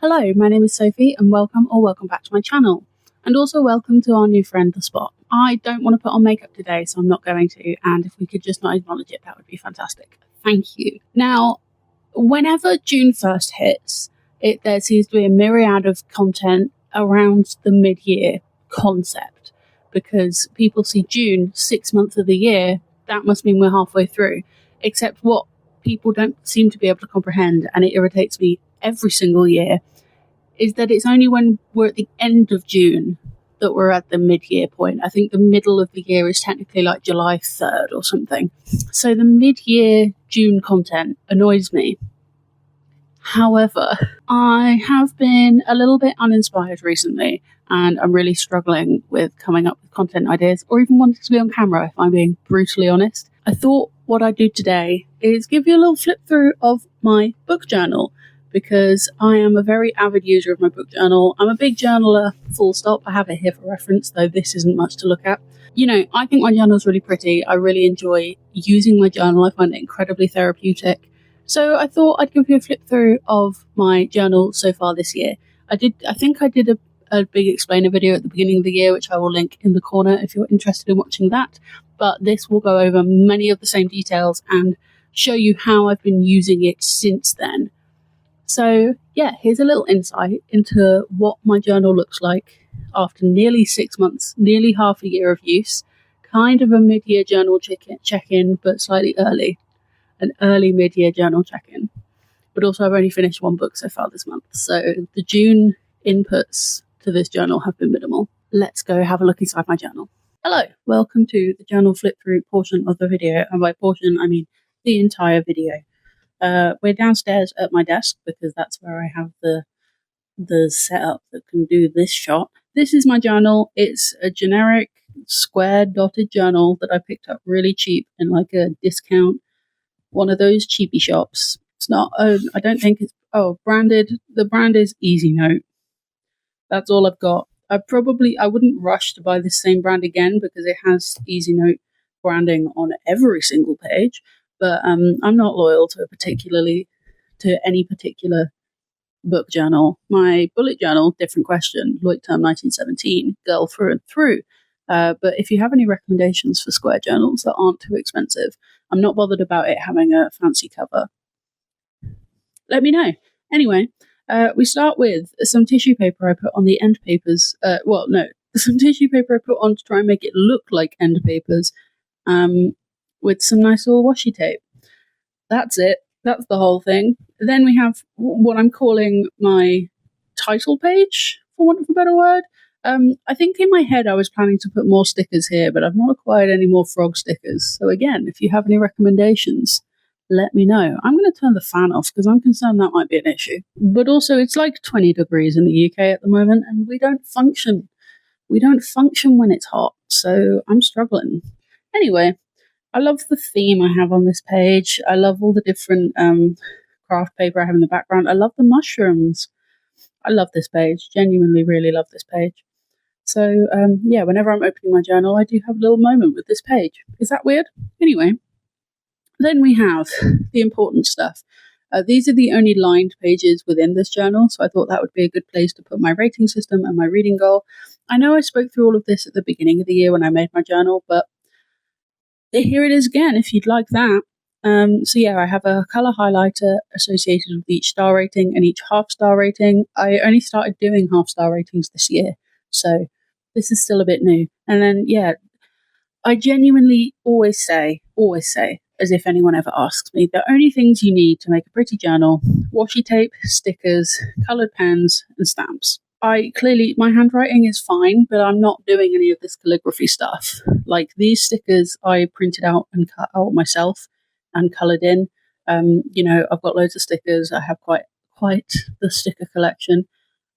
Hello, my name is Sophie and welcome back to my channel. And also welcome to our new friend, The Spot. I don't want to put on makeup today, so I'm not going to, and if we could just not acknowledge it, that would be fantastic. Thank you. Now, whenever June 1st hits, there seems to be a myriad of content around the mid-year concept, because people see June, 6 months of the year, that must mean we're halfway through. Except what people don't seem to be able to comprehend, and it irritates me every single year, is that it's only when we're at the end of June that we're at the mid-year point. I think the middle of the year is technically like July 3rd or something. So the mid-year June content annoys me. However, I have been a little bit uninspired recently, and I'm really struggling with coming up with content ideas or even wanting to be on camera, if I'm being brutally honest. I thought what I'd do today is give you a little flip through of my book journal, because I am a very avid user of my book journal. I'm a big journaler, full stop. I have it here for reference, though this isn't much to look at. You know, I think my journal is really pretty. I really enjoy using my journal. I find it incredibly therapeutic. So I thought I'd give you a flip through of my journal so far this year. I think I did a big explainer video at the beginning of the year, which I will link in the corner if you're interested in watching that. But this will go over many of the same details and show you how I've been using it since then. So yeah, here's a little insight into what my journal looks like after nearly 6 months, nearly half a year of use. Kind of a mid-year journal check-in, but slightly early. An early mid-year journal check-in. But also I've only finished one book so far this month, so the June inputs to this journal have been minimal. Let's go have a look inside my journal. Hello, welcome to the journal flip-through portion of the video, and by portion I mean the entire video. We're downstairs at my desk because that's where I have the setup that can do this shot. This is my journal. It's a generic square dotted journal that I picked up really cheap in like a discount, one of those cheapy shops. It's not, I don't think it's, branded. The brand is Easy Note. That's all I've got. I wouldn't rush to buy this same brand again because it has Easy Note branding on every single page. But I'm not loyal to any particular book journal. My bullet journal, different question, Loic Term 1917, girl through and through. But if you have any recommendations for square journals that aren't too expensive, I'm not bothered about it having a fancy cover. Let me know. Anyway, we start with some tissue paper I put on the end papers. Some tissue paper I put on to try and make it look like end papers. With some nice little washi tape. That's it. That's the whole thing. Then we have what I'm calling my title page, for want of a better word. I think in my head I was planning to put more stickers here, but I've not acquired any more frog stickers. So again, if you have any recommendations, let me know. I'm going to turn the fan off because I'm concerned that might be an issue. But also it's like 20 degrees in the UK at the moment and we don't function. We don't function when it's hot, so I'm struggling. Anyway, I love the theme I have on this page. I love all the different craft paper I have in the background. I love the mushrooms. I love this page. Genuinely really love this page. So, whenever I'm opening my journal, I do have a little moment with this page. Is that weird? Anyway, then we have the important stuff. These are the only lined pages within this journal, so I thought that would be a good place to put my rating system and my reading goal. I know I spoke through all of this at the beginning of the year when I made my journal, but here it is again, if you'd like that. I have a colour highlighter associated with each star rating and each half-star rating. I only started doing half-star ratings this year, so this is still a bit new. And then, I genuinely always say, as if anyone ever asks me, the only things you need to make a pretty journal: washi tape, stickers, coloured pens, and stamps. My handwriting is fine, but I'm not doing any of this calligraphy stuff. Like these stickers I printed out and cut out myself and coloured in. I've got loads of stickers. I have quite the sticker collection.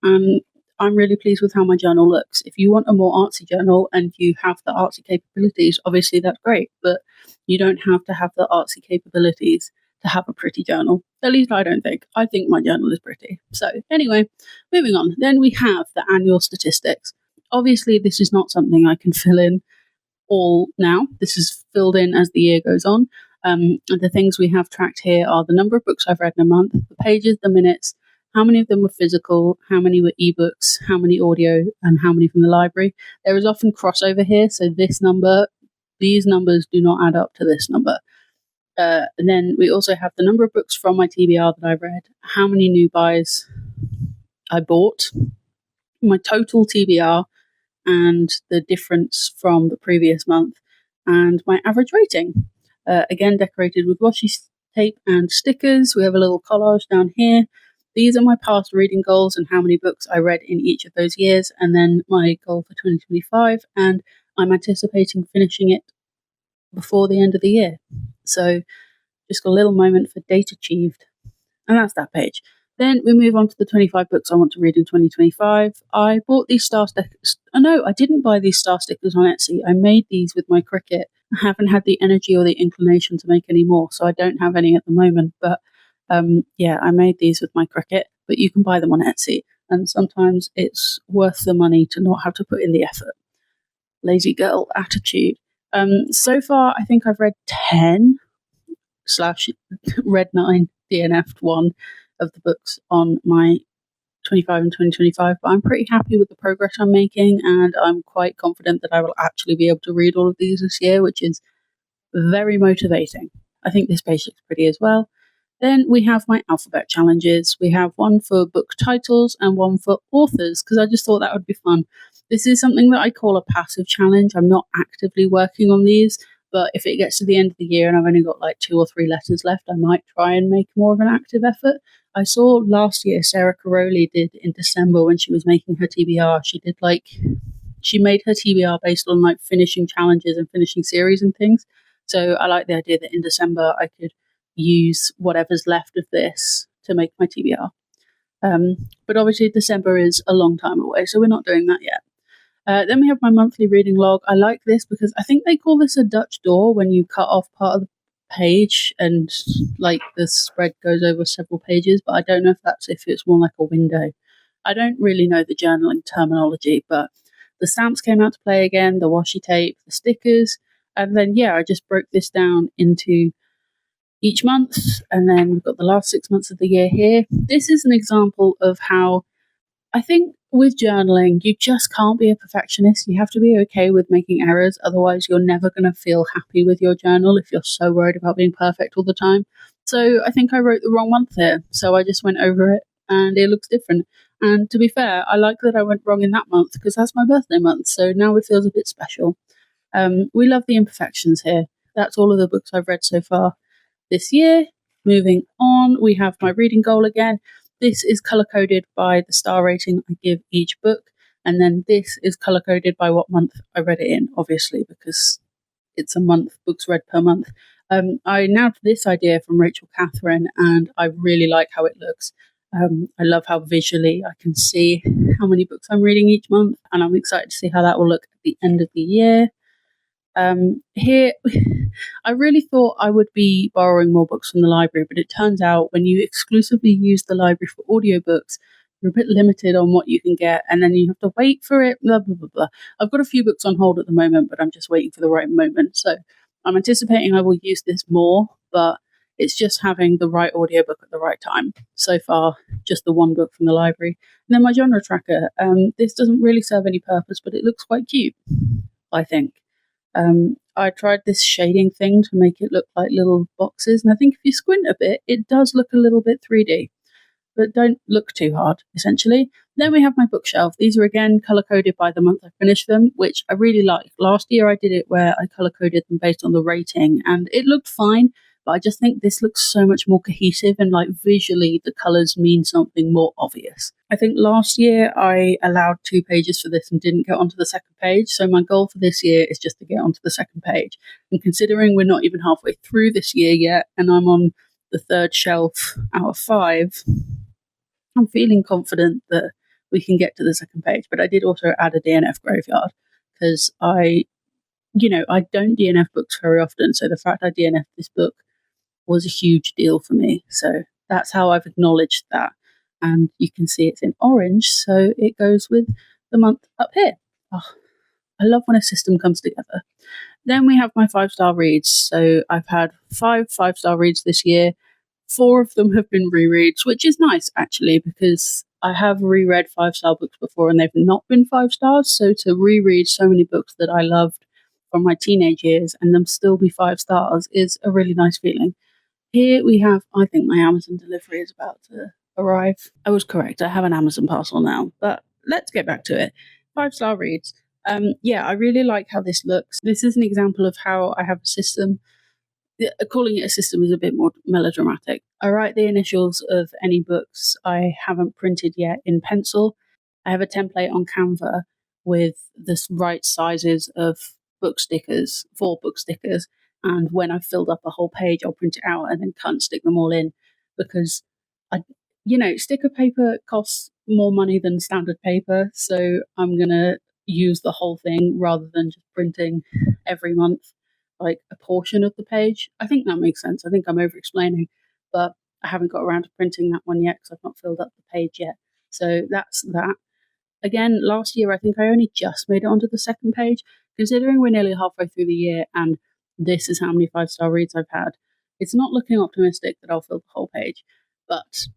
And I'm really pleased with how my journal looks. If you want a more artsy journal and you have the artsy capabilities, obviously that's great, but you don't have to have the artsy capabilities to have a pretty journal. At least I don't think. I think my journal is pretty. So anyway, moving on. Then we have the annual statistics. Obviously, this is not something I can fill in all now. This is filled in as the year goes on. And the things we have tracked here are the number of books I've read in a month, the pages, the minutes, how many of them were physical, how many were ebooks, how many audio, and how many from the library. There is often crossover here, so these numbers do not add up to this number. And then we also have the number of books from my TBR that I read, how many new buys I bought, my total TBR, and the difference from the previous month, and my average rating. Again, decorated with washi tape and stickers. We have a little collage down here. These are my past reading goals and how many books I read in each of those years, and then my goal for 2025, and I'm anticipating finishing it before the end of the year. So just a little moment for date achieved. And that's that page. Then we move on to the 25 books I want to read in 2025. I bought these star stickers. Oh no, I didn't buy these star stickers on Etsy. I made these with my Cricut. I haven't had the energy or the inclination to make any more, so I don't have any at the moment. But yeah, I made these with my Cricut, but you can buy them on Etsy. And sometimes it's worth the money to not have to put in the effort. Lazy girl attitude. So far, I think I've read 10 / read 9, DNF'd 1 of the books on my 25 and 2025, but I'm pretty happy with the progress I'm making, and I'm quite confident that I will actually be able to read all of these this year, which is very motivating. I think this page looks pretty as well. Then we have my alphabet challenges. We have one for book titles and one for authors, because I just thought that would be fun. This is something that I call a passive challenge. I'm not actively working on these, but if it gets to the end of the year and I've only got like 2 or 3 letters left, I might try and make more of an active effort. I saw last year Sarah Caroli did in December when she was making her TBR. She made her TBR based on like finishing challenges and finishing series and things. So I like the idea that in December I could use whatever's left of this to make my TBR. But obviously December is a long time away, so we're not doing that yet. Then we have my monthly reading log. I like this because I think they call this a Dutch door when you cut off part of the page and like the spread goes over several pages, but I don't know if it's more like a window. I don't really know the journaling terminology, but the stamps came out to play again, the washi tape, the stickers, and then I just broke this down into each month, and then we've got the last 6 months of the year here. This is an example of how I think with journaling, you just can't be a perfectionist. You have to be okay with making errors. Otherwise, you're never going to feel happy with your journal if you're so worried about being perfect all the time. So I think I wrote the wrong month here. So I just went over it and it looks different. And to be fair, I like that I went wrong in that month because that's my birthday month. So now it feels a bit special. We love the imperfections here. That's all of the books I've read so far this year. Moving on, we have my reading goal again. This is color-coded by the star rating I give each book, and then this is color-coded by what month I read it in, obviously, because it's a month, books read per month. I nabbed this idea from Rachel Catherine, and I really like how it looks. I love how visually I can see how many books I'm reading each month, and I'm excited to see how that will look at the end of the year. Here, I really thought I would be borrowing more books from the library, but it turns out when you exclusively use the library for audiobooks, you're a bit limited on what you can get, and then you have to wait for it, blah, blah, blah, blah. I've got a few books on hold at the moment, but I'm just waiting for the right moment. So I'm anticipating I will use this more, but it's just having the right audiobook at the right time. So far, just the one book from the library. And then my genre tracker. This doesn't really serve any purpose, but it looks quite cute, I think. I tried this shading thing to make it look like little boxes, and I think if you squint a bit, it does look a little bit 3D, but don't look too hard, essentially. Then we have my bookshelf. These are again color-coded by the month I finished them, which I really like. Last year I did it where I color-coded them based on the rating, and it looked fine, but I just think this looks so much more cohesive, and like visually the colors mean something more obvious. I think last year I allowed 2 pages for this and didn't get onto the second page, so my goal for this year is just to get onto the second page. And considering we're not even halfway through this year yet, and I'm on the 3rd shelf out of 5, I'm feeling confident that we can get to the second page. But I did also add a DNF graveyard because I don't DNF books very often, so the fact I DNF'd this book was a huge deal for me. So that's how I've acknowledged that. And you can see it's in orange, so it goes with the month up here. Oh, I love when a system comes together. Then we have my 5-star reads. So I've had 5 5-star reads this year. 4 of them have been rereads, which is nice actually, because I have reread 5-star books before and they've not been 5 stars. So to reread so many books that I loved from my teenage years and them still be 5 stars is a really nice feeling. Here we have, I think my Amazon delivery is about to arrive. I was correct, I have an Amazon parcel now, but let's get back to it. 5-star reads. Yeah, I really like how this looks. This is an example of how I have a system. Calling it a system is a bit more melodramatic. I write the initials of any books I haven't printed yet in pencil. I have a template on Canva with the right sizes of book stickers, 4 book stickers, and when I've filled up a whole page, I'll print it out and then cut and stick them all in, because sticker paper costs more money than standard paper, so I'm gonna use the whole thing rather than just printing every month like a portion of the page. I think that makes sense. I think I'm over explaining, but I haven't got around to printing that one yet because I've not filled up the page yet. So that's that. Again, last year I think I only just made it onto the second page. Considering we're nearly halfway through the year and this is how many 5-star reads I've had, it's not looking optimistic that I'll fill the whole page. But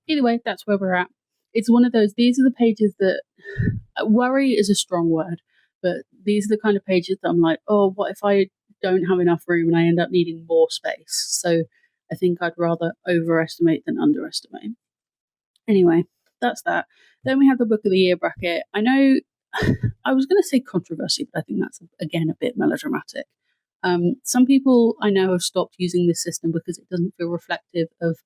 either way, that's where we're at. It's one of those, these are the pages that, worry is a strong word, but these are the kind of pages that I'm like, oh, what if I don't have enough room and I end up needing more space? So I think I'd rather overestimate than underestimate. Anyway, that's that. Then we have the Book of the Year bracket. I know I was going to say controversy, but I think that's, again, a bit melodramatic. Some people I know have stopped using this system because it doesn't feel reflective of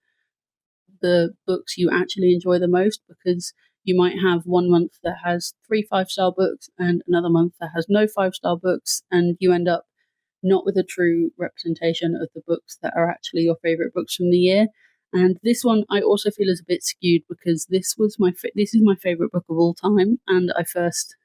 the books you actually enjoy the most, because you might have one month that has 3 5-star books and another month that has no 5-star books, and you end up not with a true representation of the books that are actually your favorite books from the year. And this one I also feel is a bit skewed because this is my favorite book of all time, and I first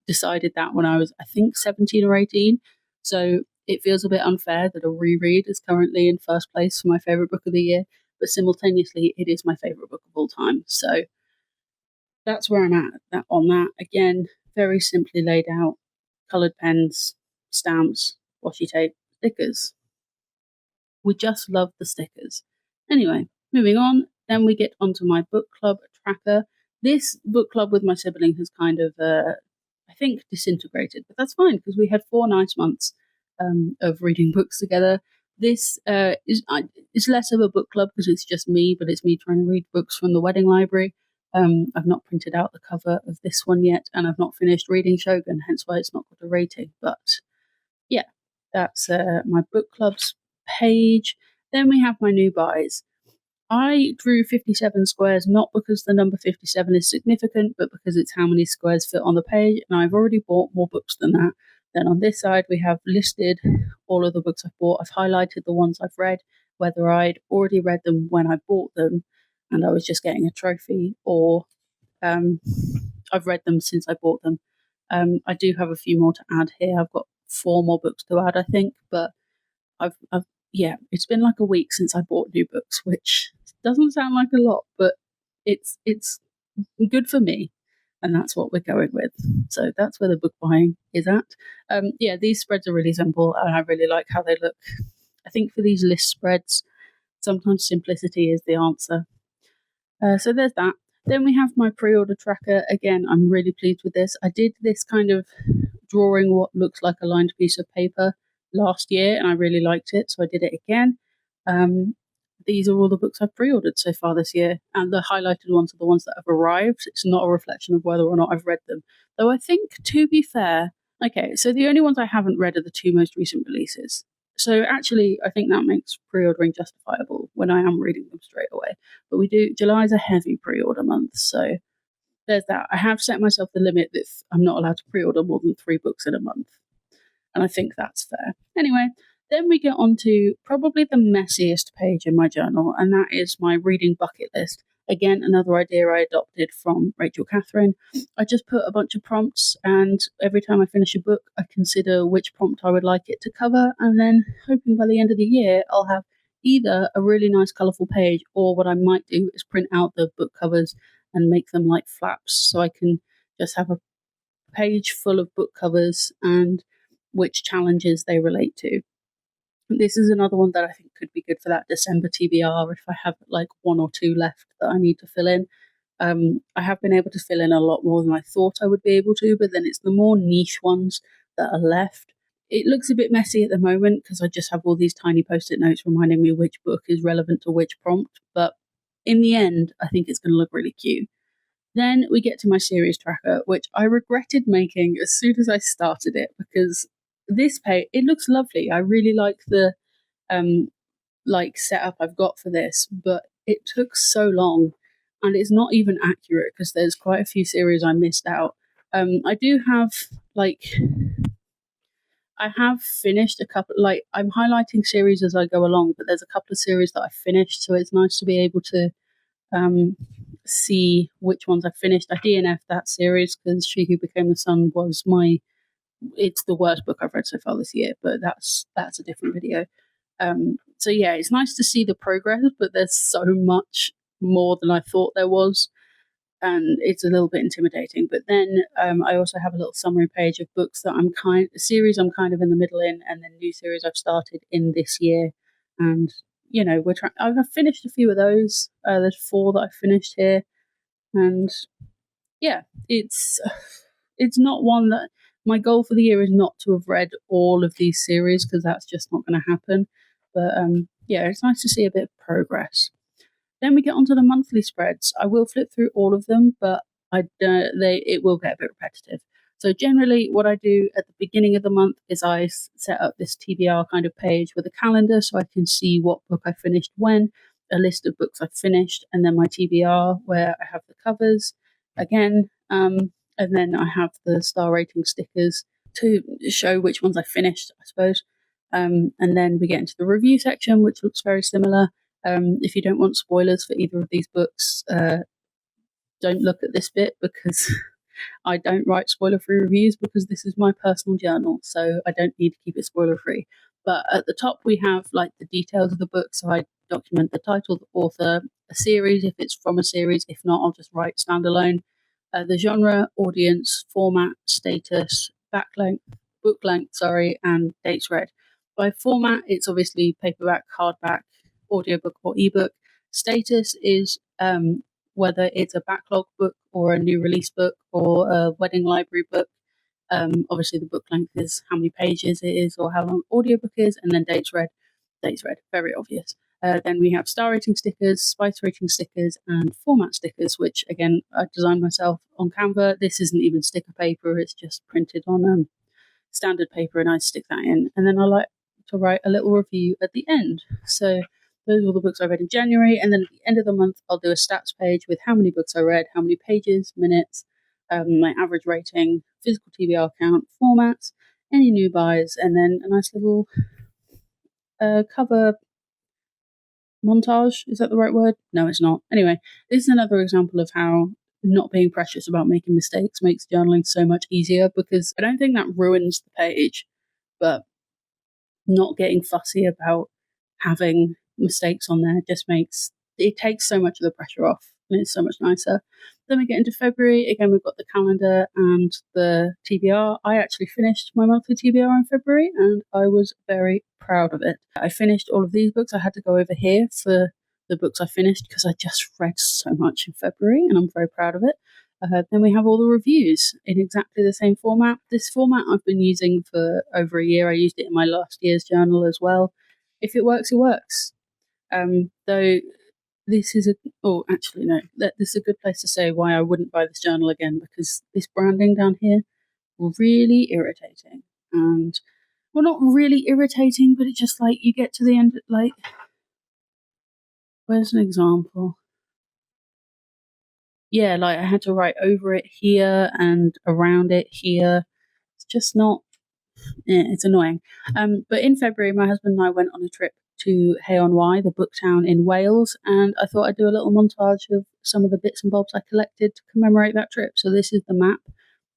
decided that when I was, I think, 17 or 18. So it feels a bit unfair that a reread is currently in first place for my favorite book of the year, but simultaneously it is my favorite book of all time. So that's where I'm at on that. Again, very simply laid out: coloured pens, stamps, washi tape, stickers. We just love the stickers. Anyway, moving on, then we get onto my book club tracker. This book club with my sibling has kind of, I think, disintegrated, but that's fine because we had 4 nice months of reading books together. This is less of a book club because it's just me, but it's me trying to read books from the wedding library. I've not printed out the cover of this one yet, and I've not finished reading Shogun, hence why it's not got a rating. But yeah, that's my book club's page. Then we have my new buys. I drew 57 squares not because the number 57 is significant, but because it's how many squares fit on the page, and I've already bought more books than that. Then on this side, we have listed all of the books I've bought. I've highlighted the ones I've read, whether I'd already read them when I bought them and I was just getting a trophy, or I've read them since I bought them. I do have a few more to add here. I've got 4 more books to add, I think, but yeah, it's been like a week since I bought new books, which doesn't sound like a lot, but it's good for me, and that's what we're going with. So that's where the book buying is at. Yeah, these spreads are really simple, and I really like how they look. I think for these list spreads, sometimes simplicity is the answer. So there's that. Then we have my pre-order tracker. Again, I'm really pleased with this. I did this kind of drawing what looks like a lined piece of paper last year, and I really liked it, so I did it again. These are all the books I've pre-ordered so far this year, and the highlighted ones are the ones that have arrived. It's not a reflection of whether or not I've read them, though I think, to be fair, okay, so the only ones I haven't read are the 2 most recent releases. So actually, I think that makes pre-ordering justifiable when I am reading them straight away. But July's a heavy pre-order month, so there's that. I have set myself the limit that I'm not allowed to pre-order more than 3 books in a month, and I think that's fair. Anyway, then we get on to probably the messiest page in my journal, and that is my reading bucket list. Again, another idea I adopted from Rachel Catherine. I just put a bunch of prompts, and every time I finish a book, I consider which prompt I would like it to cover, and then hoping by the end of the year, I'll have either a really nice colourful page, or what I might do is print out the book covers and make them like flaps, so I can just have a page full of book covers and which challenges they relate to. This is another one that I think could be good for that December TBR if I have like one or two left that I need to fill in. I have been able to fill in a lot more than I thought I would be able to, but then it's the more niche ones that are left. It looks a bit messy at the moment because I just have all these tiny post-it notes reminding me which book is relevant to which prompt, but in the end, I think it's going to look really cute. Then we get to my series tracker, which I regretted making as soon as I started it because this page, it looks lovely. I really like the setup I've got for this, but it took so long and it's not even accurate because there's quite a few series I missed out. I do have I have finished a couple, I'm highlighting series as I go along, but there's a couple of series that I finished, so it's nice to be able to see which ones I finished. I DNF'd that series because She Who Became the Sun was it's the worst book I've read so far this year, but that's a different video. So yeah, it's nice to see the progress, but there's so much more than I thought there was, and it's a little bit intimidating. But then I also have a little summary page of books that series I'm kind of in the middle in, and then new series I've started in this year. And I've finished a few of those. There's 4 that I've finished here, and yeah, it's not one that my goal for the year is not to have read all of these series because that's just not going to happen. But yeah, it's nice to see a bit of progress. Then we get onto the monthly spreads. I will flip through all of them, but it will get a bit repetitive. So generally what I do at the beginning of the month is I set up this TBR kind of page with a calendar so I can see what book I finished when, a list of books I've finished, and then my TBR where I have the covers again. And then I have the star rating stickers to show which ones I finished, I suppose. And then we get into the review section, which looks very similar. If you don't want spoilers for either of these books, don't look at this bit because I don't write spoiler-free reviews because this is my personal journal, so I don't need to keep it spoiler-free. But at the top we have like the details of the book, so I document the title, the author, a series if it's from a series. If not, I'll just write standalone. The genre, audience, format, status, book length, and dates read. By format, it's obviously paperback, hardback, audiobook, or ebook. Status is whether it's a backlog book or a new release book or a wedding library book. Obviously, the book length is how many pages it is or how long audiobook is, and then dates read, very obvious. Then we have star rating stickers, spice rating stickers, and format stickers, which again I designed myself on Canva. This isn't even sticker paper; it's just printed on standard paper, and I stick that in. And then I like to write a little review at the end. So those are all the books I read in January, and then at the end of the month, I'll do a stats page with how many books I read, how many pages, minutes, my average rating, physical TBR count, formats, any new buys, and then a nice little cover montage. Is that the right word? No, it's not. Anyway, this is another example of how not being precious about making mistakes makes journaling so much easier, because I don't think that ruins the page, but not getting fussy about having mistakes on there just takes so much of the pressure off, and it's so much nicer. Then we get into February. Again, we've got the calendar and the TBR. I actually finished my monthly TBR in February, and I was very proud of it. I finished all of these books. I had to go over here for the books I finished because I just read so much in February, and I'm very proud of it. Then we have all the reviews in exactly the same format. This format I've been using for over a year. I used it in my last year's journal as well. If it works, it works. Though this is this is a good place to say why I wouldn't buy this journal again, because this branding down here, really irritating. And, well, not really irritating, but it's just like you get to the end, like, where's an example? Yeah, like I had to write over it here and around it here. It's just not, it's annoying. But in February, my husband and I went on a trip to Hay-on-Wye, the book town in Wales, and I thought I'd do a little montage of some of the bits and bobs I collected to commemorate that trip. So this is the map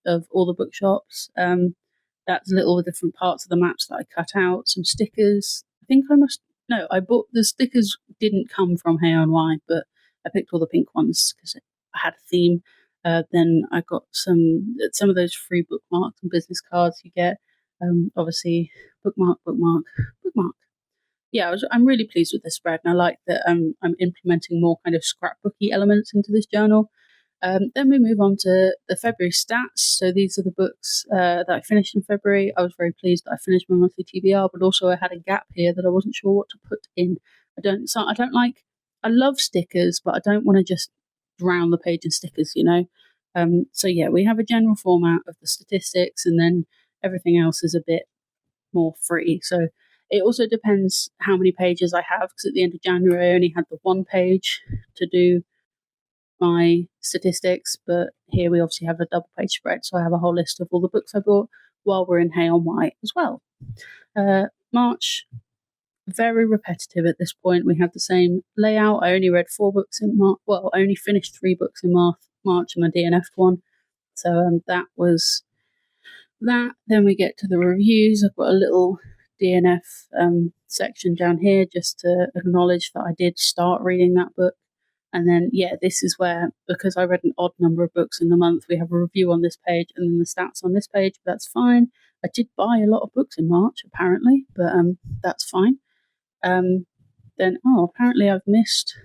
of all the bookshops. That's little different parts of the maps that I cut out, some stickers. I bought the stickers, didn't come from Hay-on-Wye, but I picked all the pink ones because I had a theme. Then I got some of those free bookmarks and business cards you get. Obviously, bookmark. yeah, I'm really pleased with the spread, and I like that I'm implementing more kind of scrapbooky elements into this journal. Then we move on to the February stats. So these are the books that I finished in February. I was very pleased that I finished my monthly TBR, but also I had a gap here that I wasn't sure what to put in. I love stickers, but I don't want to just drown the page in stickers, you know. So yeah, we have a general format of the statistics, and then everything else is a bit more free. So it also depends how many pages I have, because at the end of January I only had the one page to do my statistics, but here we obviously have a double page spread, so I have a whole list of all the books I bought while we're in Hay on White as well. March, very repetitive at this point. We have the same layout. I only read 4 books in March. Well, I only finished 3 books in March and I DNF'd one. So that was that. Then we get to the reviews. I've got a little DNF section down here just to acknowledge that I did start reading that book. And then, yeah, this is where, because I read an odd number of books in the month, we have a review on this page and then the stats on this page, but that's fine. I did buy a lot of books in March, apparently, but that's fine. Then, apparently I missed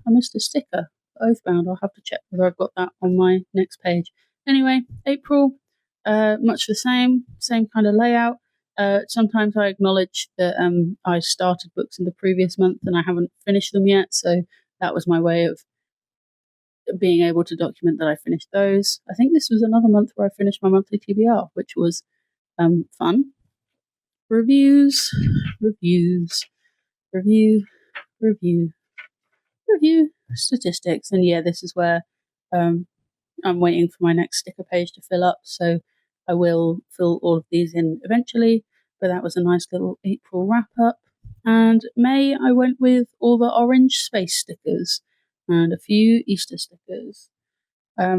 a sticker, Oathbound. I'll have to check whether I've got that on my next page. Anyway, April, much the same kind of layout. Sometimes I acknowledge that I started books in the previous month and I haven't finished them yet, so that was my way of being able to document that I finished those. I think this was another month where I finished my monthly TBR, which was fun. Review, statistics. And yeah, this is where I'm waiting for my next sticker page to fill up, so I will fill all of these in eventually, but that was a nice little April wrap up. And May, I went with all the orange space stickers and a few Easter stickers. I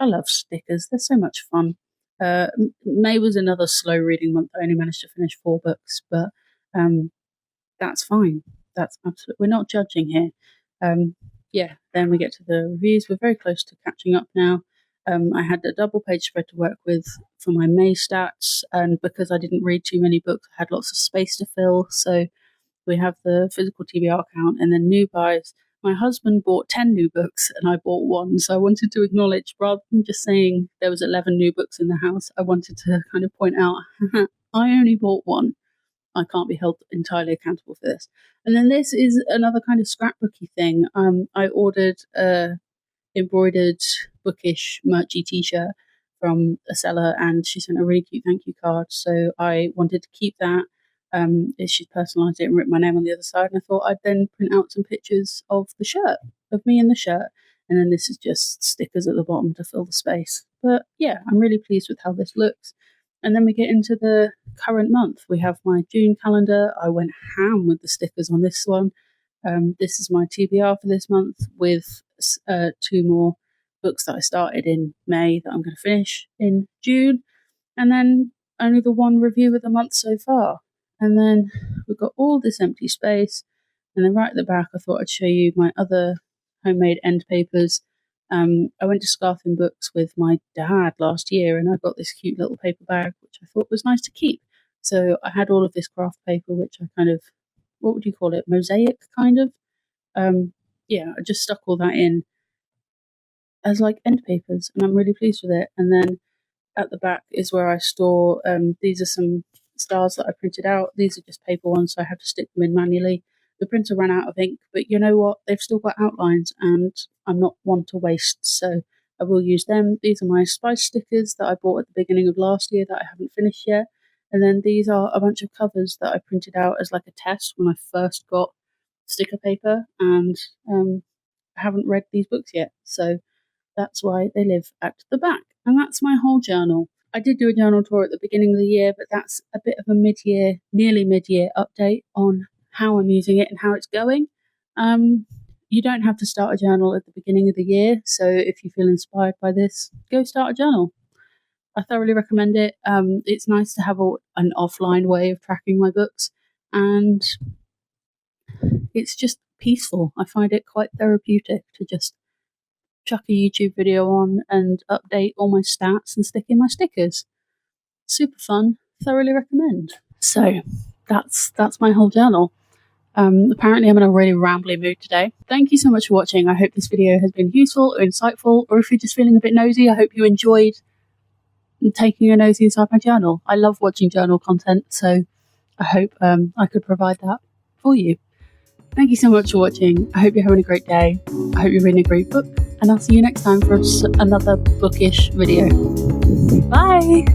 love stickers, they're so much fun. May was another slow reading month. I only managed to finish 4 books, but that's fine. That's absolutely, we're not judging here. Yeah, then we get to the reviews. We're very close to catching up now. I had a double page spread to work with for my May stats, and because I didn't read too many books, I had lots of space to fill. So we have the physical TBR count and then new buys. My husband bought 10 new books and I bought 1. So I wanted to acknowledge, rather than just saying there was 11 new books in the house, I wanted to kind of point out, I only bought 1. I can't be held entirely accountable for this. And then this is another kind of scrapbooky thing. I ordered a embroidered bookish merchy t-shirt from a seller, and she sent a really cute thank you card. So I wanted to keep that. She's personalised it and written my name on the other side, and I thought I'd then print out some pictures of the shirt, of me in the shirt, and then this is just stickers at the bottom to fill the space. But yeah, I'm really pleased with how this looks. And then we get into the current month. We have my June calendar. I went ham with the stickers on this one. This is my TBR for this month with 2 more books that I started in May that I'm going to finish in June. And then only the 1 review of the month so far. And then we've got all this empty space. And then right at the back, I thought I'd show you my other homemade end papers. I went to Scarthin Books with my dad last year, and I got this cute little paper bag, which I thought was nice to keep. So I had all of this craft paper, which I kind of, what would you call it, mosaic kind of. Yeah, I just stuck all that in as like end papers, and I'm really pleased with it. And then at the back is where I store, these are some stars that I printed out. These are just paper ones, so I have to stick them in manually. The printer ran out of ink, but you know what? They've still got outlines, and I'm not one to waste, so I will use them. These are my spice stickers that I bought at the beginning of last year that I haven't finished yet. And then these are a bunch of covers that I printed out as like a test when I first got sticker paper, and I haven't read these books yet, so that's why they live at the back. And that's my whole journal. I did do a journal tour at the beginning of the year, but that's a bit of a nearly mid-year update on how I'm using it and how it's going. You don't have to start a journal at the beginning of the year, so if you feel inspired by this, go start a journal. I thoroughly recommend it. It's nice to have an offline way of tracking my books, and it's just peaceful. I find it quite therapeutic to just chuck a YouTube video on and update all my stats and stick in my stickers. Super fun. Thoroughly recommend. So that's my whole journal. Apparently I'm in a really rambly mood today. Thank you so much for watching. I hope this video has been useful or insightful, or if you're just feeling a bit nosy, I hope you enjoyed taking a nosy inside my journal. I love watching journal content, so I hope I could provide that for you. Thank you so much for watching. I hope you're having a great day. I hope you're reading a great book, and I'll see you next time for another bookish video. Bye!